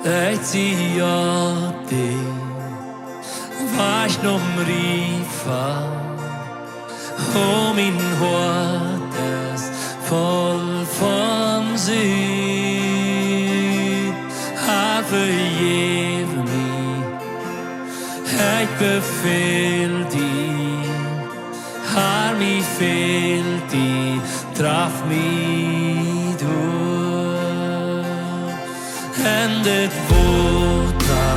Etiopie, was nog rifa, min hart ist voll von Süd. Herr, vergeve mig, ich befehl dir. Herr, mi fel dir, traf mig durch. Endet Wunder,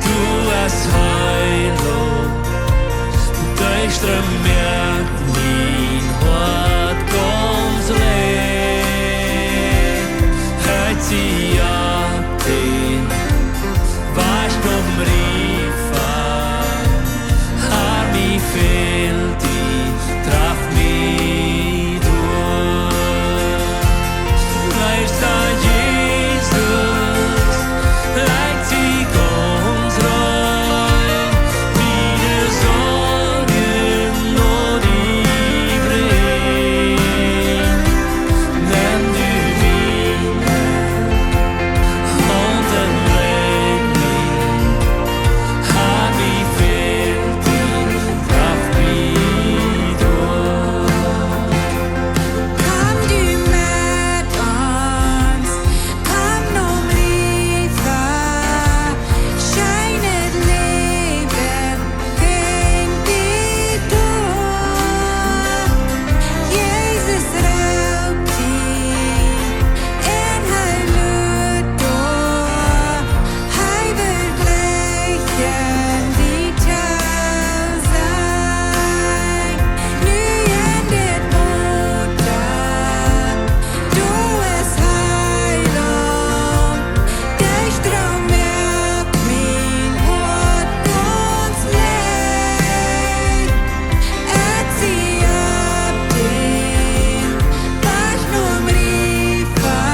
du hast Heilung, durchströmt mein Hart ganz leer. Heute sie ab den, was noch riefa, Herr, mi fel dir, traf mich durch. Bleibst da Jesus, bleibt sie ganz rein, meine Sorgen nur die bringt. Nimm du meine Hand und leid mich, Herr, mi fel dir, traf mich durch. Komm du mit uns, komm um Liebe, scheinet Leben ging dir durch. Jesus raubt dich in Heilut durch, Hei wird gleichen wie Tau sein. Nu endet Mutter, du hast Heilung, der Strom merkt mein Hort ganz leid. Zieh ab den, was nur riefa,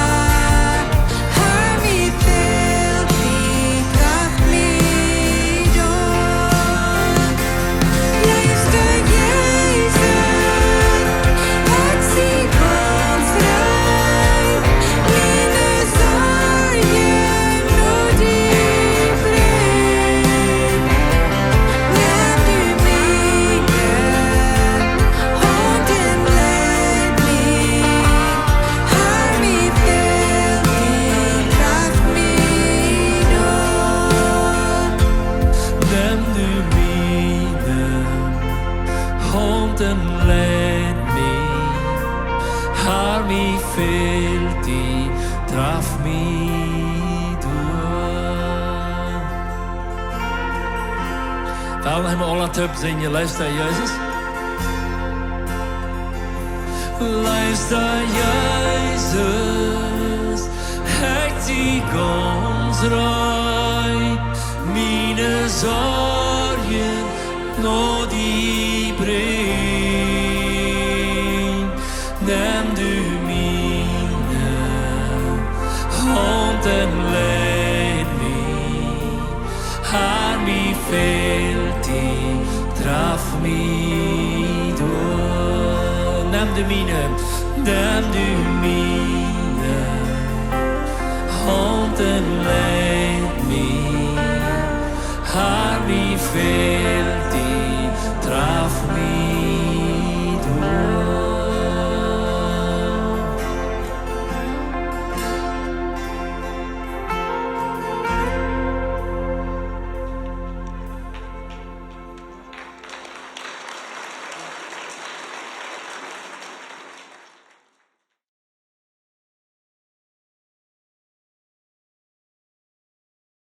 Herr, mi fel dir, traf mich durch. Bleibst du Jesus, sie ganz rein, meine Sorgen nur die bringt. Nimm du meine Hand und leid mich, Herr, mi fel dir, traf mich durch. Nimm du meine Hand und leid mich, Herr, mi fel dir, traf mich durch. Daarom hebben we alle tubs in je luister, Jezus. Luister, Jezus, ik zie ganz rein, meine Sorgen nur die bringt. Nimm du meine Hand und leid mich, Herr, mi fel dir, traf mich durch. Nimm du meine Hand und leid mich, Herr, mi fel dir, traf mich